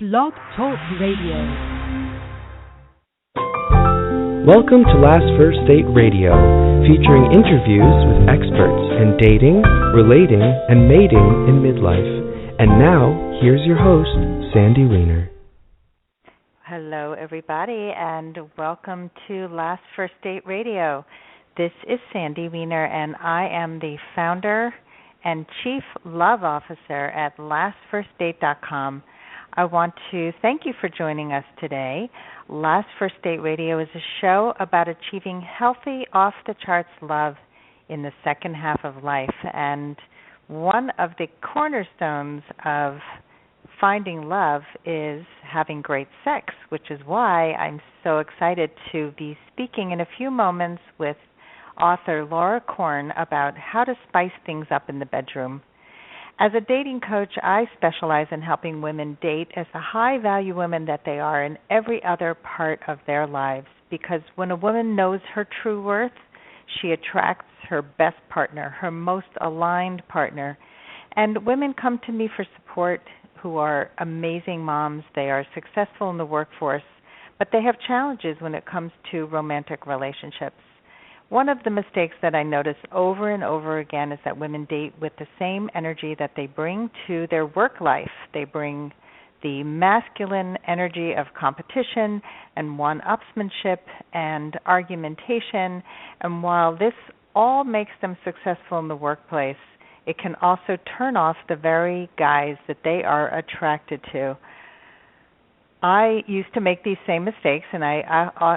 Blog Talk Radio. Welcome to Last First Date Radio, featuring interviews with experts in dating, relating, and mating in midlife. And now, here's your host, Sandy Weiner. Hello, everybody, and welcome to Last First Date Radio. This is Sandy Weiner, and I am the founder and Chief Love Officer at LastFirstDate.com. I want to thank you for joining us today. Last First Date Radio is a show about achieving healthy, off-the-charts love in the second half of life. And one of the cornerstones of finding love is having great sex, which is why I'm so excited to be speaking in a few moments with author Laura Korn about how to spice things up in the bedroom. As a dating coach, I specialize in helping women date as the high-value women that they are in every other part of their lives, because when a woman knows her true worth, she attracts her best partner, her most aligned partner. And women come to me for support who are amazing moms. They are successful in the workforce, but they have challenges when it comes to romantic relationships. One of the mistakes that I notice over and over again is that women date with the same energy that they bring to their work life. They bring the masculine energy of competition and one-upsmanship and argumentation, and while this all makes them successful in the workplace, it can also turn off the very guys that they are attracted to. I used to make these same mistakes, and I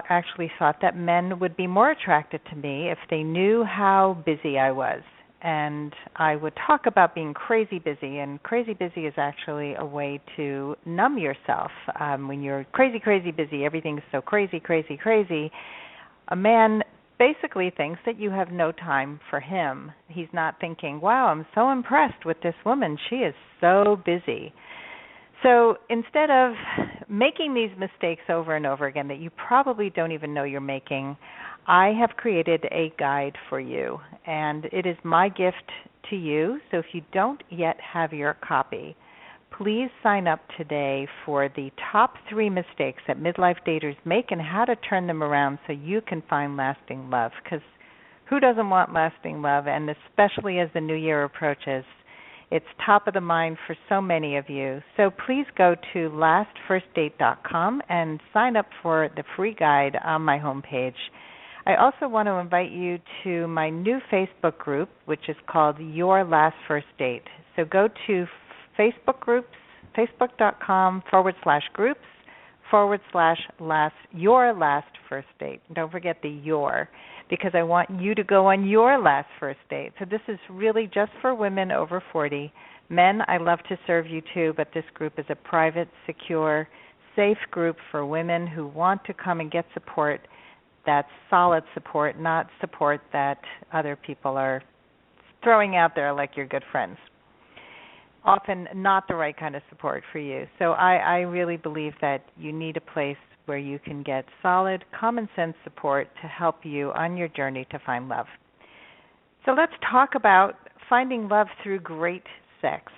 actually thought that men would be more attracted to me if they knew how busy I was. And I would talk about being crazy busy, and crazy busy is actually a way to numb yourself. When you're crazy, crazy busy, everything's so crazy, crazy, crazy, a man basically thinks that you have no time for him. He's not thinking, wow, I'm so impressed with this woman. She is so busy. So instead of making these mistakes over and over again that you probably don't even know you're making, I have created a guide for you, and it is my gift to you. So if you don't yet have your copy, please sign up today for the top 3 mistakes that midlife daters make and how to turn them around so you can find lasting love, because who doesn't want lasting love? And especially as the new year approaches, it's top of the mind for so many of you. So please go to lastfirstdate.com and sign up for the free guide on my homepage. I also want to invite you to my new Facebook group, which is called Your Last First Date. So go to Facebook groups, facebook.com/groups/last your last first date. Don't forget the your, because I want you to go on your last first date. So this is really just for women over 40. Men, I love to serve you too, but this group is a private, secure, safe group for women who want to come and get support. That's solid support, not support that other people are throwing out there like your good friends. Often not the right kind of support for you. So I really believe that you need a place where you can get solid, common sense support to help you on your journey to find love. So let's talk about finding love through great sex.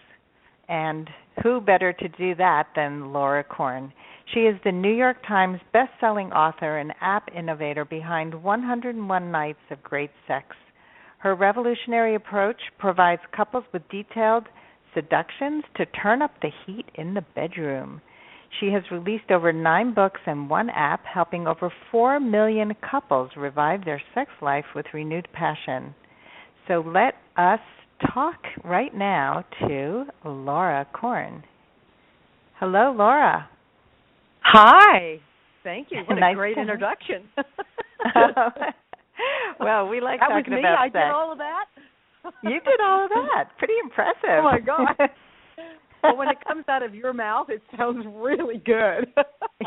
And who better to do that than Laura Korn? She is the New York Times best-selling author and app innovator behind 101 Nights of Great Sex. Her revolutionary approach provides couples with detailed seductions to turn up the heat in the bedroom. She has released over 9 books and 1 app, helping over 4 million couples revive their sex life with renewed passion. So let us talk right now to Laura Korn. Hello, Laura. Hi. Thank you. What Nice a great introduction. Well, we like that talking was me. about I sex. did all of that. You did all of that. Pretty impressive. Oh, my God. Well, when it comes out of your mouth, it sounds really good.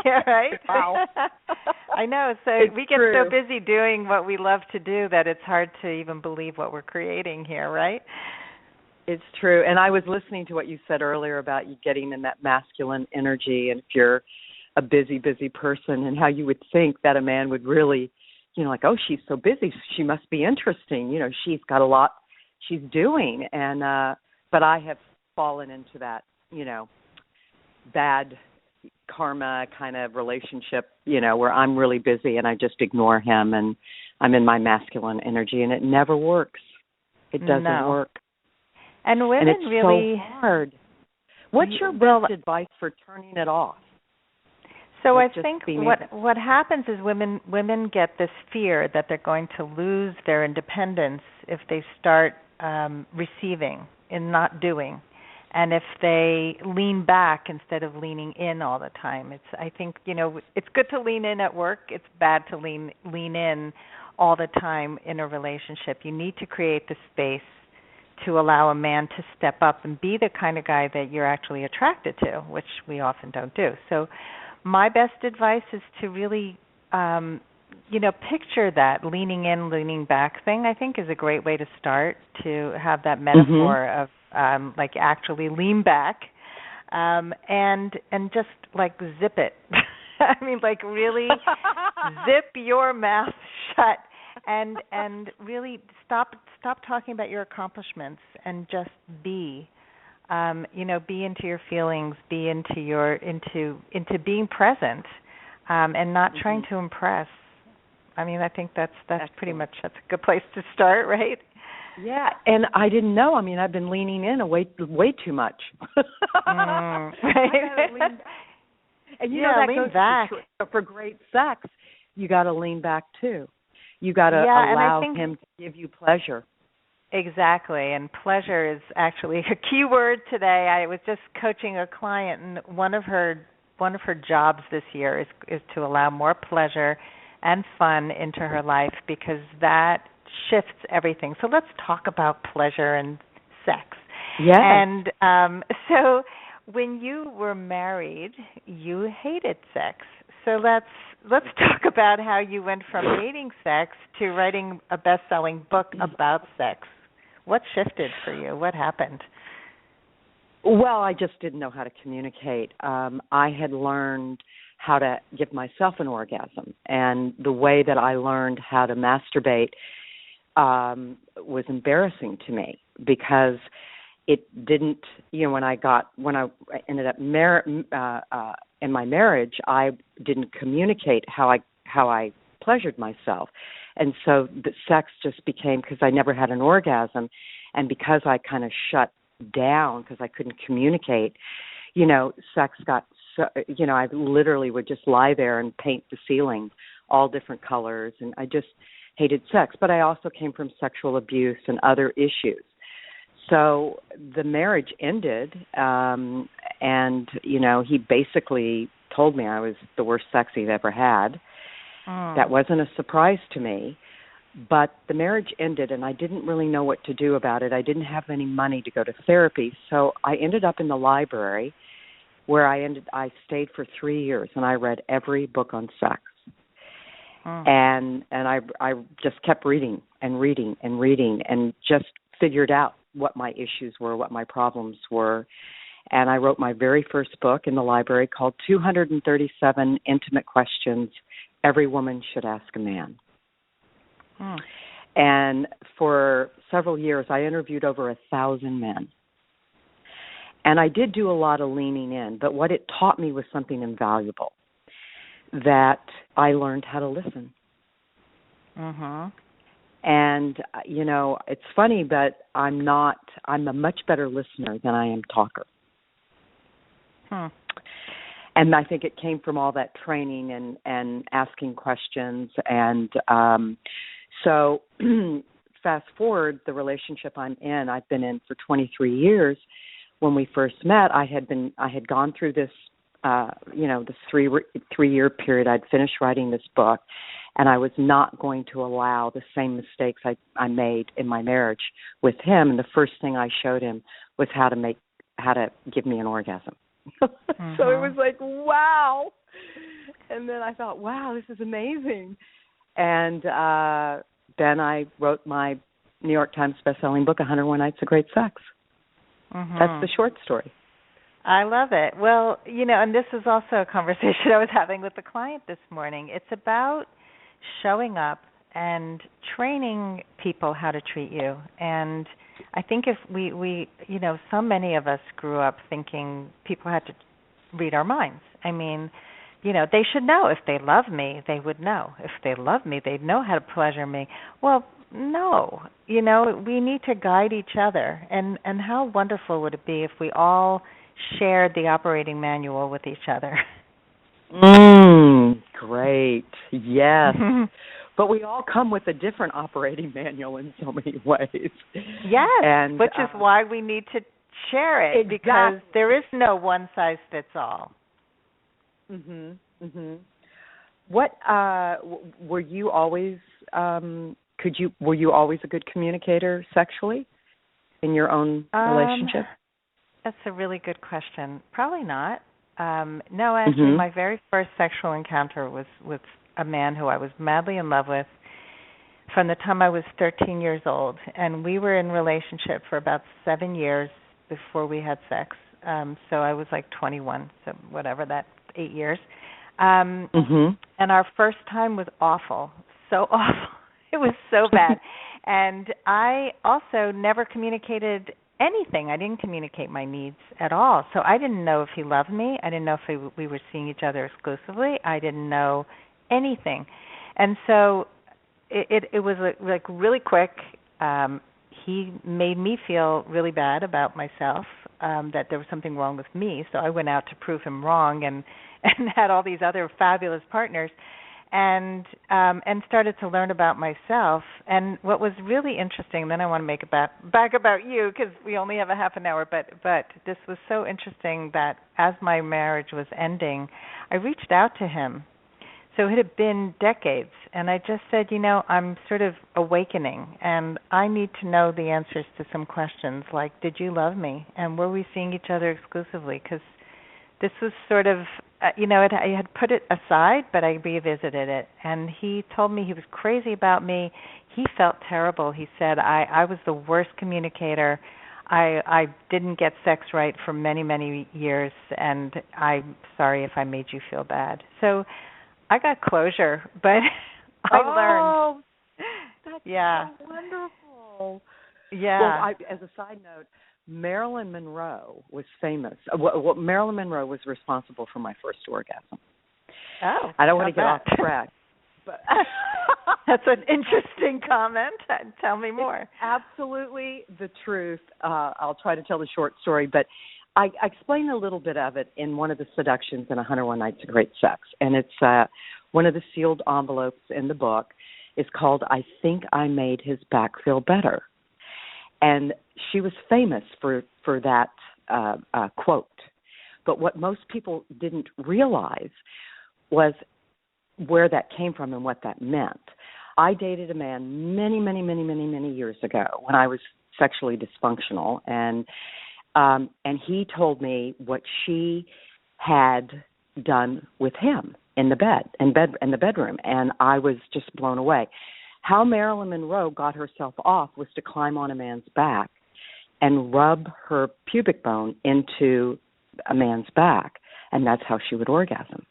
Yeah, right? Wow. I know. So we get true. so busy doing what we love to do that it's hard to even believe what we're creating here, right? It's true. And I was listening to what you said earlier about you getting in that masculine energy, and if you're a busy, busy person, and how you would think that a man would really, like, oh, she's so busy, she must be interesting. She's got a lot she's doing. And but I have fallen into that, bad karma kind of relationship, where I'm really busy and I just ignore him and I'm in my masculine energy, and it never works. It doesn't work. And women and it's really so hard. What's your best advice for turning it off? So I think what happens is women get this fear that they're going to lose their independence if they start receiving and not doing, and if they lean back instead of leaning in all the time. I think it's good to lean in at work. It's bad to lean in all the time in a relationship. You need to create the space to allow a man to step up and be the kind of guy that you're actually attracted to, which we often don't do. So my best advice is to really, picture that leaning in, leaning back thing. I think is a great way to start, to have that metaphor of actually lean back and just zip it. I mean, really zip your mouth shut and really stop talking about your accomplishments and just be. Be into your feelings, be into being present, and not trying to impress. I mean, I think that's pretty much that's a good place to start, right? Yeah, and I didn't know. I mean, I've been leaning in way too much. Right. And that lean goes back. For great sex, you got to lean back too. You got to allow him to give you pleasure. Exactly, and pleasure is actually a key word today. I was just coaching a client, and one of her jobs this year is to allow more pleasure and fun into her life, because that shifts everything. So let's talk about pleasure and sex. Yeah. And so when you were married, you hated sex. So let's talk about how you went from hating sex to writing a best-selling book about sex. What shifted for you? What happened? Well, I just didn't know how to communicate. I had learned how to give myself an orgasm, and the way that I learned how to masturbate was embarrassing to me, because it didn't. When I ended up in my marriage, I didn't communicate how I pleasured myself. And so the sex just became, because I never had an orgasm, and because I kind of shut down because I couldn't communicate, sex got so, I literally would just lie there and paint the ceiling all different colors, and I just hated sex. But I also came from sexual abuse and other issues. So the marriage ended, and, he basically told me I was the worst sex he'd ever had. That wasn't a surprise to me, but the marriage ended, and I didn't really know what to do about it. I didn't have any money to go to therapy, so I ended up in the library, where I stayed for 3 years, and I read every book on sex. And I just kept reading and reading and reading, and just figured out what my issues were, what my problems were. And I wrote my very first book in the library called 237 Intimate Questions Every Woman Should Ask a Man. And for several years, I interviewed over 1,000 men. And I did do a lot of leaning in, but what it taught me was something invaluable, that I learned how to listen. And, it's funny, but I'm a much better listener than I am talker. And I think it came from all that training and asking questions. And so fast forward, the relationship I'm in, I've been in for 23 years. When we first met, I had gone through this, this 3-year period. I'd finished writing this book, and I was not going to allow the same mistakes I made in my marriage with him. And the first thing I showed him was how to give me an orgasm. So it was like, wow. And then I thought, wow, this is amazing. And then I wrote my New York Times bestselling book, 101 Nights of Great Sex. That's the short story. I love it. Well, and this is also a conversation I was having with the client this morning. It's about showing up and training people how to treat you. And I think if we so many of us grew up thinking people had to read our minds. I mean, they should know. If they love me, they would know. If they love me, they'd know how to pleasure me. Well, no. We need to guide each other. And how wonderful would it be if we all shared the operating manual with each other? Great. Yes. But we all come with a different operating manual in so many ways. Yes, and, which is why we need to share it, because there is no one size fits all. What were you always? Were you always a good communicator sexually in your own relationship? That's a really good question. Probably not. No, actually, my very first sexual encounter was with a man who I was madly in love with from the time I was 13 years old, and we were in relationship for about 7 years before we had sex. So I was like 21, so whatever, that 8 years. And our first time was awful, so awful. It was so bad. And I also never communicated anything. I didn't communicate my needs at all. So I didn't know if he loved me. I didn't know if we were seeing each other exclusively. I didn't know anything. And so it was like really quick. He made me feel really bad about myself, that there was something wrong with me. So I went out to prove him wrong and had all these other fabulous partners, and started to learn about myself. And what was really interesting, then I want to make it back about you, because we only have a half an hour, but this was so interesting that as my marriage was ending, I reached out to him. So it had been decades, and I just said, I'm sort of awakening, and I need to know the answers to some questions, like, did you love me, and were we seeing each other exclusively? Because this was sort of, I had put it aside, but I revisited it, and he told me he was crazy about me. He felt terrible. He said, I was the worst communicator. I didn't get sex right for many, many years, and I'm sorry if I made you feel bad. So I got closure, but I learned. That's so wonderful. Yeah. Well, as a side note, Marilyn Monroe was famous. Marilyn Monroe was responsible for my first orgasm. Oh, I don't want to get off track, but that's an interesting comment. Tell me more. It's absolutely the truth. I'll try to tell the short story, but I explain a little bit of it in one of the seductions in 101 Nights of Great Sex, and it's one of the sealed envelopes in the book is called "I Think I Made His Back Feel Better," and she was famous for that quote. But what most people didn't realize was where that came from and what that meant. I dated a man many, many, many, many, many years ago when I was sexually dysfunctional, and he told me what she had done with him in the bedroom, and I was just blown away. How Marilyn Monroe got herself off was to climb on a man's back and rub her pubic bone into a man's back, and that's how she would orgasm.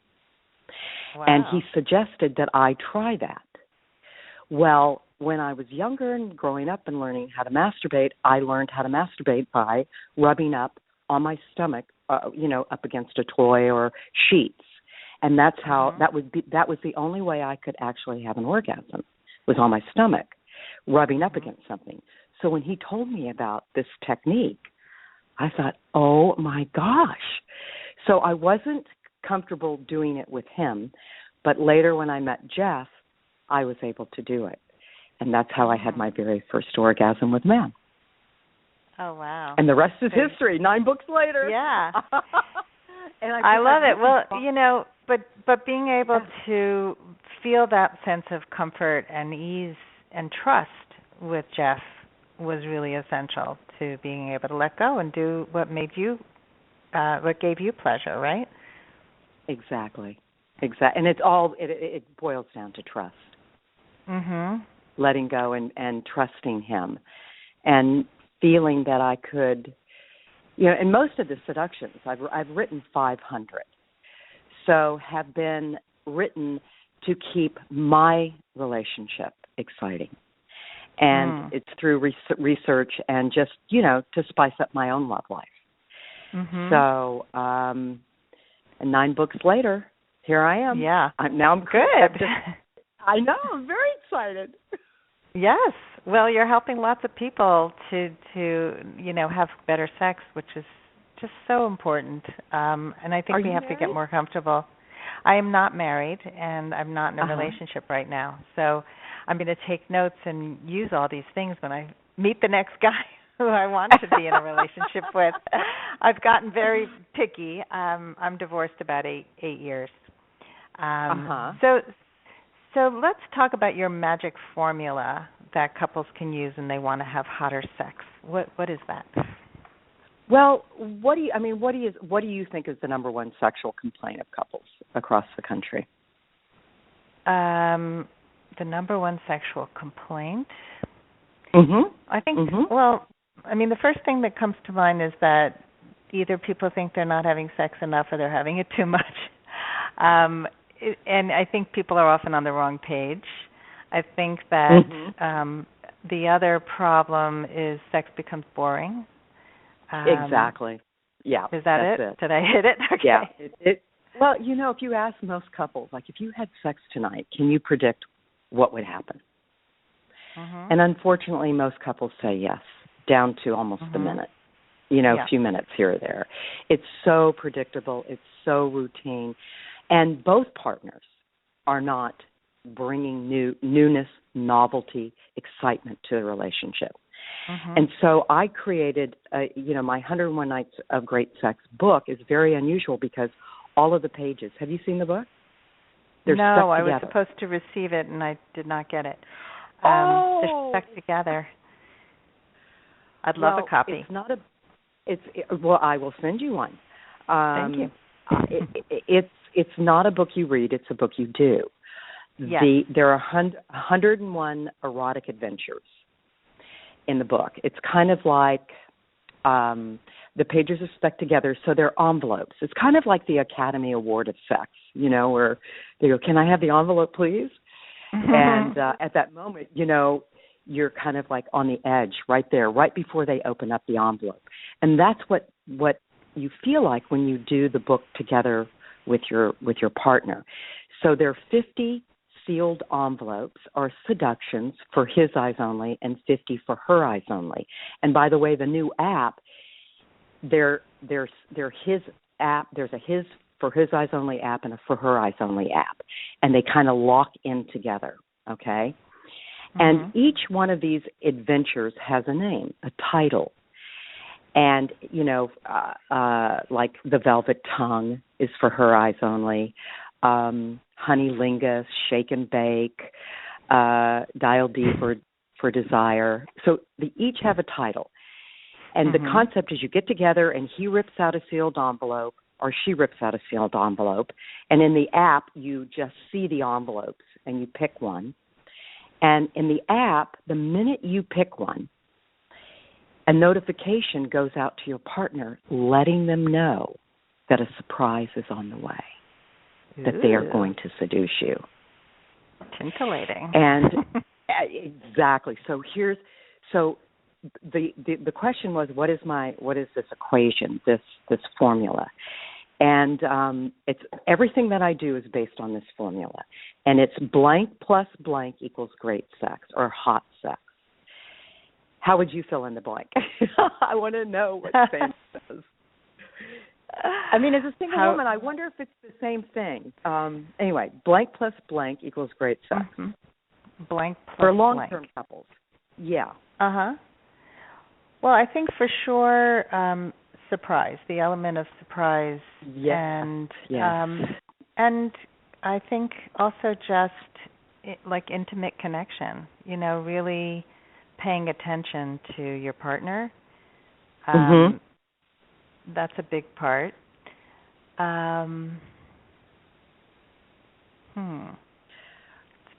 Wow. And he suggested that I try that. Well, when I was younger and growing up and learning how to masturbate, I learned how to masturbate by rubbing up on my stomach, up against a toy or sheets, and that's how that was the only way I could actually have an orgasm, was on my stomach, rubbing up against something. So when he told me about this technique, I thought, oh my gosh. So I wasn't comfortable doing it with him, but later when I met Jeff, I was able to do it. And that's how I had my very first orgasm with men. Oh, wow. And the rest is history, 9 books later. Yeah. And I love it. Well, but being able to feel that sense of comfort and ease and trust with Jeff was really essential to being able to let go and do what made you, what gave you pleasure, right? Exactly. And it boils down to trust. Letting go and trusting him, and feeling that I could, in most of the seductions, I've written 500, so have been written to keep my relationship exciting. And it's through research and just, to spice up my own love life. So And 9 books later, here I am. Yeah. I'm good. I know. I'm very excited. Yes. Well, you're helping lots of people to have better sex, which is just so important. And I think we have to get more comfortable. I am not married, and I'm not in a relationship right now. So I'm going to take notes and use all these things when I meet the next guy who I want to be in a relationship with. I've gotten very picky. I'm divorced about eight years. So let's talk about your magic formula that couples can use when they want to have hotter sex. What is that? Well, what do you think is the number one sexual complaint of couples across the country? The number one sexual complaint? I think, well, the first thing that comes to mind is that either people think they're not having sex enough or they're having it too much. And I think people are often on the wrong page. I think that the other problem is sex becomes boring. Exactly. Yeah. Is that it? Did I hit it? Okay. Yeah. Well, if you ask most couples, like, if you had sex tonight, can you predict what would happen? And unfortunately, most couples say yes, down to almost a minute, a few minutes here or there. It's so predictable. It's so routine. And both partners are not bringing newness, novelty, excitement to the relationship. And so I created, my 101 Nights of Great Sex book is very unusual because all of the pages, have you seen the book? They're stuck together. I was supposed to receive it and I did not get it. They're stuck together. I'd love a copy. I will send you one. Thank you. It's not a book you read, it's a book you do. Yes. There are 101 erotic adventures in the book. It's kind of like the pages are stuck together, so they're envelopes. It's kind of like the Academy Award of Sex, where they go, "Can I have the envelope, please?" And at that moment, you're kind of like on the edge right there, right before they open up the envelope. And that's what you feel like when you do the book together with your partner. So there are 50 sealed envelopes or seductions for his eyes only and 50 for her eyes only. And by the way, the new app, they're his app. There's a his for his eyes only app and a for her eyes only app, and they kind of lock in together. Okay, and each one of these adventures has a name, a title. And, like the Velvet Tongue is for her eyes only, Honey Lingus, Shake and Bake, Dial D for Desire. So they each have a title. And the concept is you get together and he rips out a sealed envelope or she rips out a sealed envelope. And in the app, you just see the envelopes and you pick one. And in the app, the minute you pick one, a notification goes out to your partner letting them know that a surprise is on the way, that they are going to seduce you. Scintillating. And exactly. So the question was, what is this equation, this formula? And it's everything that I do is based on this formula. And it's blank plus blank equals great sex or hot sex. How would you fill in the blank? I want to know what Sam says. As a single woman, I wonder if it's the same thing. Anyway, blank plus blank equals great sex. Blank plus for long-term couples. Yeah. Well, I think for sure surprise, the element of surprise. Yes. And I think also just like intimate connection, really paying attention to your partner. That's a big part. It's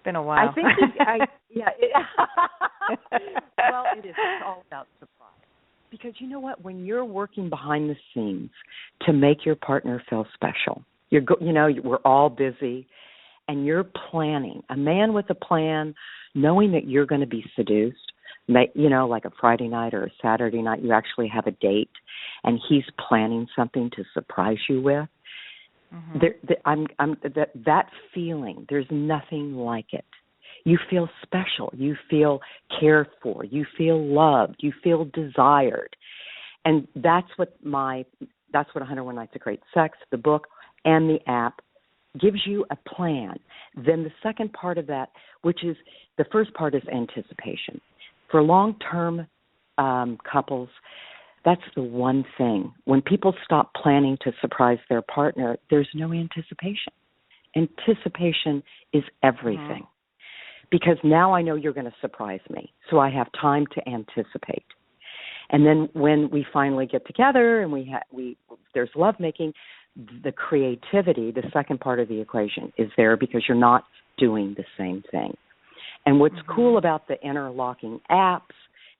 been a while. I think well, it is. It's all about surprise. Because you know what? When you're working behind the scenes to make your partner feel special, we're all busy, and you're planning. A man with a plan, knowing that you're going to be seduced, like a Friday night or a Saturday night, you actually have a date, and he's planning something to surprise you with. That feeling, there's nothing like it. You feel special. You feel cared for. You feel loved. You feel desired. And that's what 101 Nights of Great Sex, the book, and the app gives you a plan. Then the second part of that, which is the first part, is anticipation. For long-term couples, that's the one thing. When people stop planning to surprise their partner, there's no anticipation. Anticipation is everything. Because now I know you're going to surprise me, so I have time to anticipate. And then when we finally get together and there's lovemaking, the creativity, the second part of the equation, is there because you're not doing the same thing. And what's cool about the interlocking apps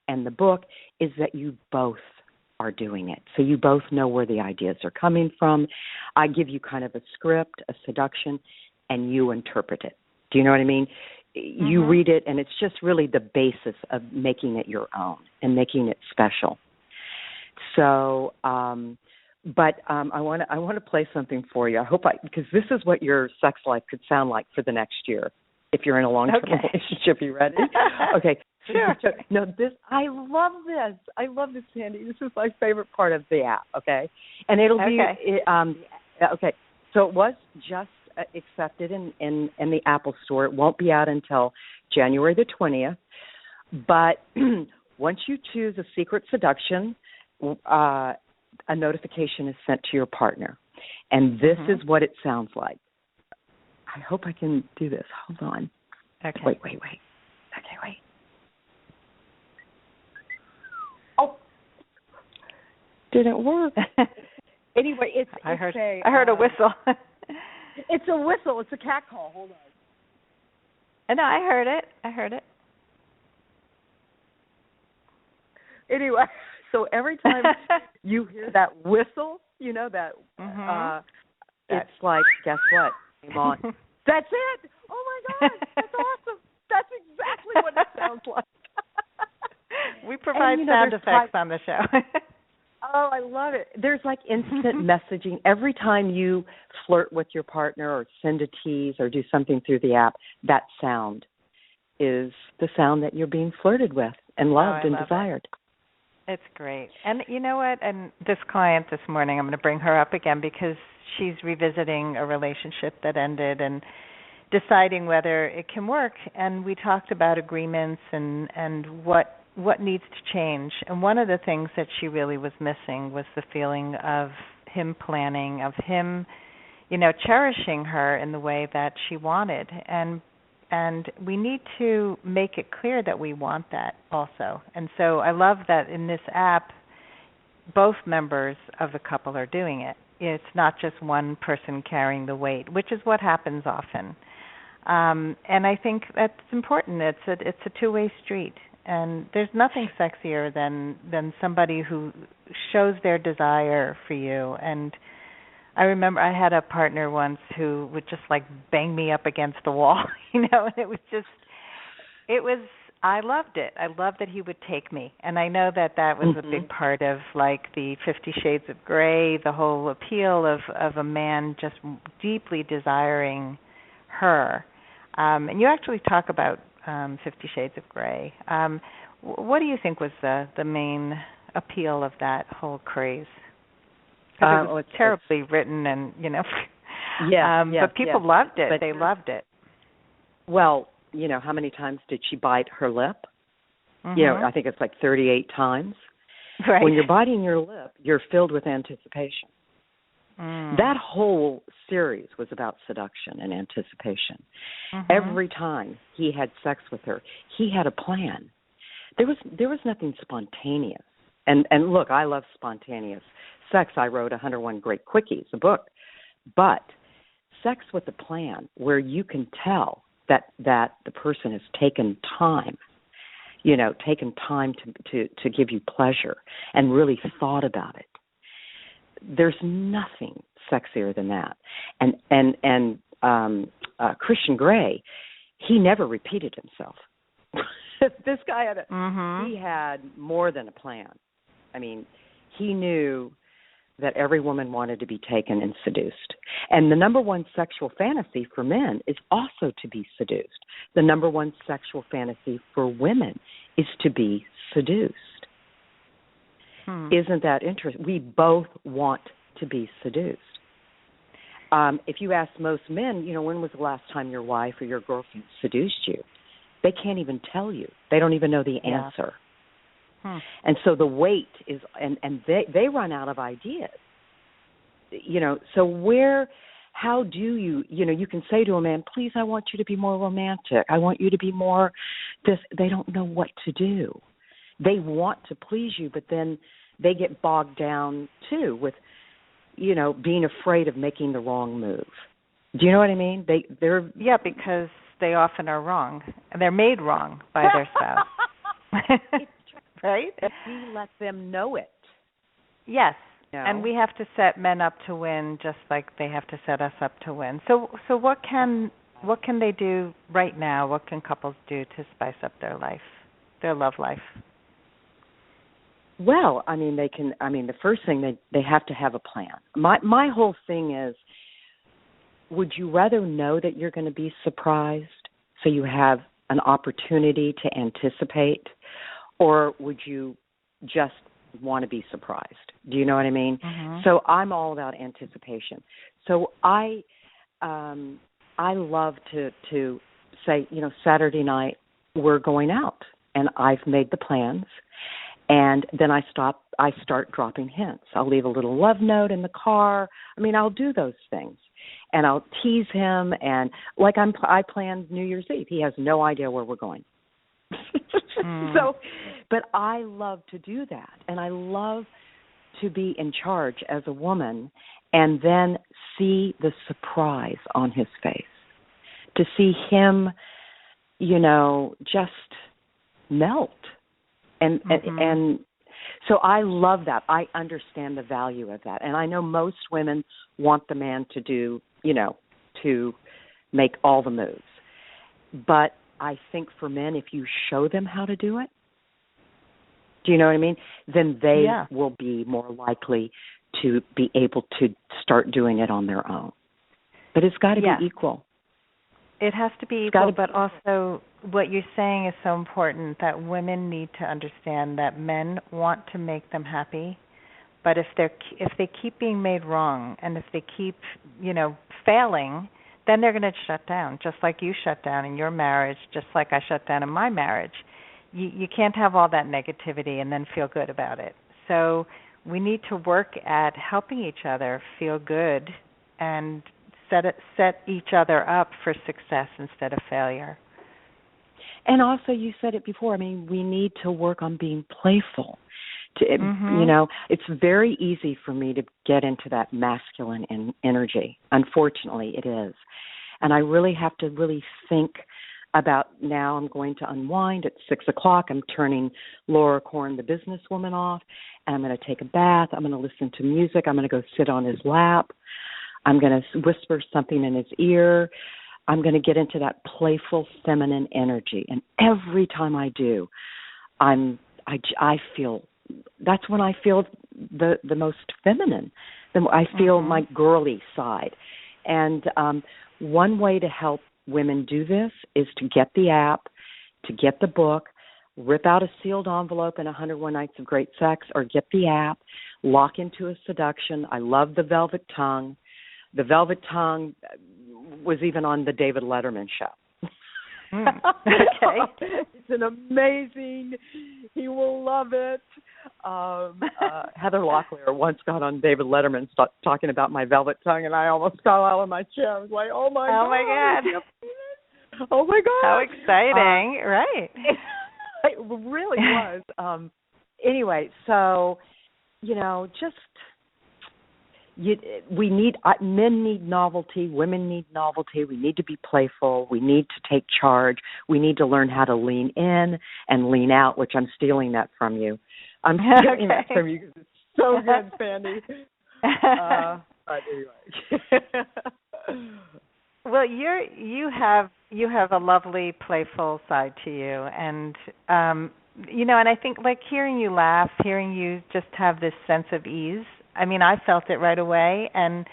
and the book is that you both are doing it. So you both know where the ideas are coming from. I give you kind of a script, a seduction, and you interpret it. Do you know what I mean? You read it, and it's just really the basis of making it your own and making it special. So, but I want to play something for you. Because this is what your sex life could sound like for the next year if you're in a long-term relationship. You ready? Okay. Sure. No, I love this, Sandy. This is my favorite part of the app. Okay, and it'll be okay. So it was just accepted in the Apple Store. It won't be out until January the 20th. But once you choose a secret seduction, a notification is sent to your partner. And this is what it sounds like. I hope I can do this. Hold on. Okay. Wait. Okay, wait. Oh, didn't work. Anyway, I heard a whistle. It's a whistle. It's a cat call. Hold on. No, I heard it. Anyway, so every time you hear that whistle, you know that it's like, guess what? Come on. That's it. Oh my gosh, that's awesome. That's exactly what it sounds like. We provide sound effects on the show. Oh, I love it. There's like instant messaging. Every time you flirt with your partner or send a tease or do something through the app, that sound is the sound that you're being flirted with and loved and desired. It's great. And you know what? And this client this morning, I'm going to bring her up again because she's revisiting a relationship that ended and deciding whether it can work. And we talked about agreements and what needs to change. And one of the things that she really was missing was the feeling of him planning, of him, cherishing her in the way that she wanted. And we need to make it clear that we want that also. And so I love that in this app, both members of the couple are doing it. It's not just one person carrying the weight, which is what happens often. And I think that's important. It's a two-way street. And there's nothing sexier than somebody who shows their desire for you. And I remember I had a partner once who would just like bang me up against the wall, and I loved it. I loved that he would take me. And I know that was a big part of like the 50 Shades of Grey, the whole appeal of a man just deeply desiring her. And you actually talk about 50 Shades of Grey. What do you think was the main appeal of that whole craze? Because it was terribly written and, but people loved it. They loved it. Well, how many times did she bite her lip? I think it's like 38 times. Right. When you're biting your lip, you're filled with anticipation. That whole series was about seduction and anticipation. Every time he had sex with her, he had a plan. There was nothing spontaneous. And look, I love spontaneous sex. I wrote 101 Great Quickies, a book. But sex with a plan where you can tell that the person has taken time, to give you pleasure and really thought about it. There's nothing sexier than that. And Christian Grey, he never repeated himself. This guy he had more than a plan. I mean, he knew that every woman wanted to be taken and seduced. And the number one sexual fantasy for men is also to be seduced. The number one sexual fantasy for women is to be seduced. Isn't that interesting? We both want to be seduced. If you ask most men, when was the last time your wife or your girlfriend seduced you? They can't even tell you. They don't even know the answer. And so the wait is, and they run out of ideas. So how do you can say to a man, please, I want you to be more romantic. I want you to be more this. They don't know what to do. They want to please you, but then they get bogged down, too, with, being afraid of making the wrong move. Do you know what I mean? They're because they often are wrong. They're made wrong by their spouse. Right? We let them know it. Yes. And we have to set men up to win just like they have to set us up to win. So what can they do right now? What can couples do to spice up their life, their love life? Well, the first thing they have to have a plan. My whole thing is, would you rather know that you're going to be surprised so you have an opportunity to anticipate, or would you just want to be surprised? Do you know what I mean? Mm-hmm. So I'm all about anticipation. So I love to say, Saturday night we're going out, and I've made the plans, and then I start dropping hints. I'll leave a little love note in the car. I'll do those things, and I'll tease him, and I planned New Year's Eve. He has no idea where we're going. But I love to do that, and I love to be in charge as a woman and then see the surprise on his face, to see him, just melt. And so I love that. I understand the value of that. And I know most women want the man to do, to make all the moves. But I think for men, if you show them how to do it, do you know what I mean? Then they will be more likely to be able to start doing it on their own. But it's got to be equal. It has to be equal, but also what you're saying is so important, that women need to understand that men want to make them happy, but if they keep being made wrong and if they keep, failing, then they're going to shut down, just like you shut down in your marriage, just like I shut down in my marriage. You can't have all that negativity and then feel good about it. So we need to work at helping each other feel good and set each other up for success instead of failure. And also, you said it before, we need to work on being playful. It's very easy for me to get into that masculine energy. Unfortunately, it is. And I really have to think about, now I'm going to unwind at 6 o'clock. I'm turning Laura Korn, the businesswoman, off, and I'm going to take a bath. I'm going to listen to music. I'm going to go sit on his lap. I'm going to whisper something in his ear. I'm going to get into that playful feminine energy. And every time I do, I feel, that's when I feel the most feminine. I feel my girly side. And one way to help women do this is to get the app, to get the book, rip out a sealed envelope in 101 Nights of Great Sex, or get the app, lock into a seduction. I love the Velvet Tongue. The Velvet Tongue was even on the David Letterman show. Okay. It's an amazing, he will love it. Heather Locklear once got on David Letterman talking about my velvet tongue, and I almost fell out of my chair. I was like, oh my God. Oh my God. How exciting. Right. It really was. Anyway, so, men need novelty, women need novelty. We need to be playful. We need to take charge. We need to learn how to lean in and lean out, which I'm stealing that from you. I'm stealing that from you because it's so good, Sandy. But anyway. Well, you have a lovely, playful side to you, and and I think hearing you laugh, hearing you just have this sense of ease I felt it right away, and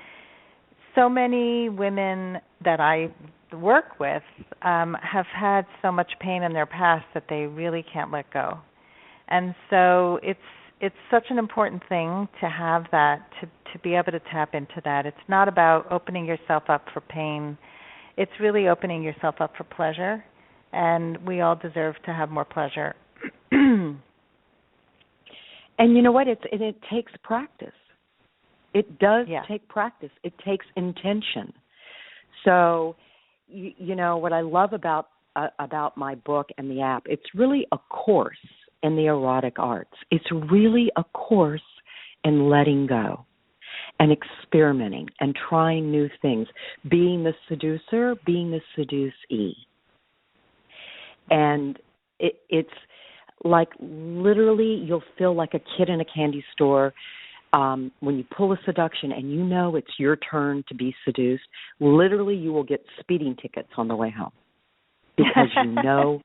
so many women that I work with have had so much pain in their past that they really can't let go. And so it's such an important thing to have that, to be able to tap into that. It's not about opening yourself up for pain. It's really opening yourself up for pleasure, and we all deserve to have more pleasure. And you know what? It takes practice. It does take practice. It takes intention. So, you know, what I love about my book and the app, it's really a course in the erotic arts. It's really a course in letting go and experimenting and trying new things, being the seducer, being the seducee. And it's like literally you'll feel like a kid in a candy store when you pull a seduction and you know it's your turn to be seduced. Literally you will get speeding tickets on the way home because you know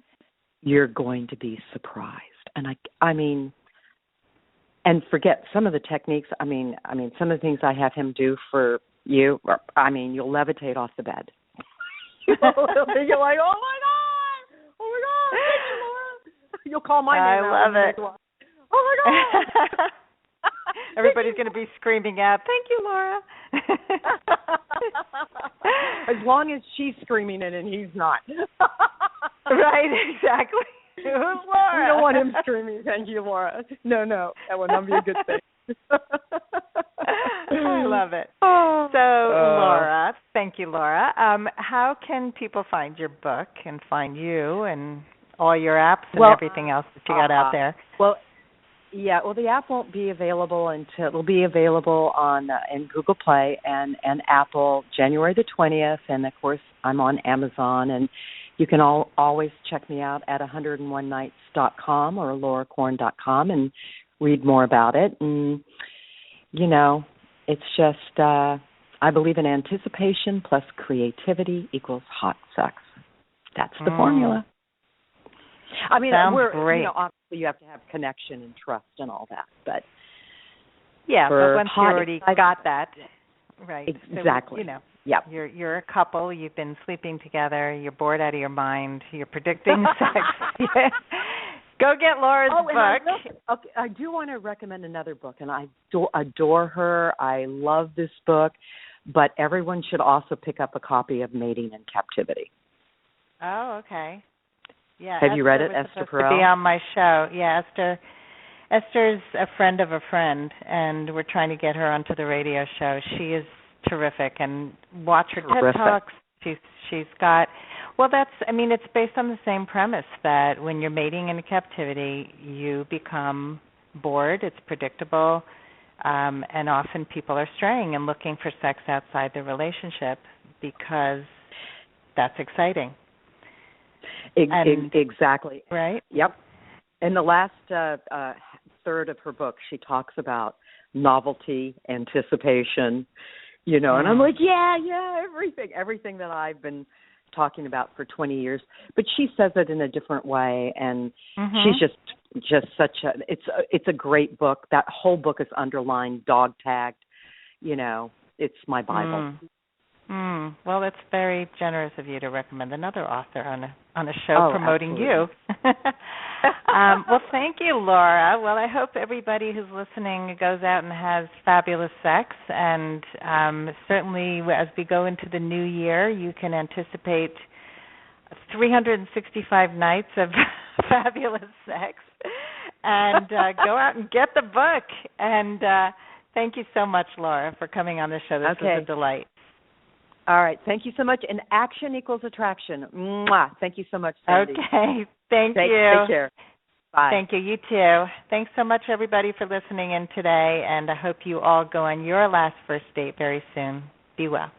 you're going to be surprised. And I mean, and forget some of the techniques. I mean, some of the things I have him do for you. You'll levitate off the bed. You're like, oh my God, thank you, Laura. You'll call my name. I love it. Oh my God. Everybody's going to be screaming out, "Thank you, Laura." As long as she's screaming it and he's not. Right, exactly. Who's Laura? We don't want him screaming, "Thank you, Laura." No, that would not be a good thing. I love it. So, Laura, thank you, Laura. How can people find your book and find you and all your apps and everything else that you got out there? Well, the app won't be available until it'll be available on in Google Play and Apple January the 20th, and of course I'm on Amazon, and you can always check me out at 101nights.com or laurakorn.com and read more about it. And you know, it's just I believe in anticipation plus creativity equals hot sex. That's the formula. Sounds great. You know, obviously you have to have connection and trust and all that, but but once you already got that, right? Exactly. So, you're a couple. You've been sleeping together. You're bored out of your mind. You're predicting sex. Go get Laura's book. I do want to recommend another book, and I adore her. I love this book, but everyone should also pick up a copy of Mating in Captivity. Oh, okay. Yeah. Have you read it, Esther Perel? To be on my show. Yeah, Esther's a friend of a friend, and we're trying to get her onto the radio show. She is terrific, and watch her TED Talks. She's got, it's based on the same premise that when you're mating in captivity, you become bored, it's predictable, and often people are straying and looking for sex outside the relationship because that's exciting. Exactly. Right? Yep. In the last third of her book, she talks about novelty, anticipation, and I'm like, everything that I've been talking about for 20 years. But she says it in a different way, and she's just such it's a great book. That whole book is underlined, dog tagged. It's my Bible. Well, it's very generous of you to recommend another author on a show promoting you. Well, thank you, Laura. Well, I hope everybody who's listening goes out and has fabulous sex, and certainly as we go into the new year, you can anticipate 365 nights of fabulous sex, and go out and get the book. And thank you so much, Laura, for coming on the show. This was a delight. All right. Thank you so much. And action equals attraction. Mwah. Thank you so much, Sandy. Okay. Thank you. Take care. Bye. Thank you. You too. Thanks so much, everybody, for listening in today. And I hope you all go on your last first date very soon. Be well.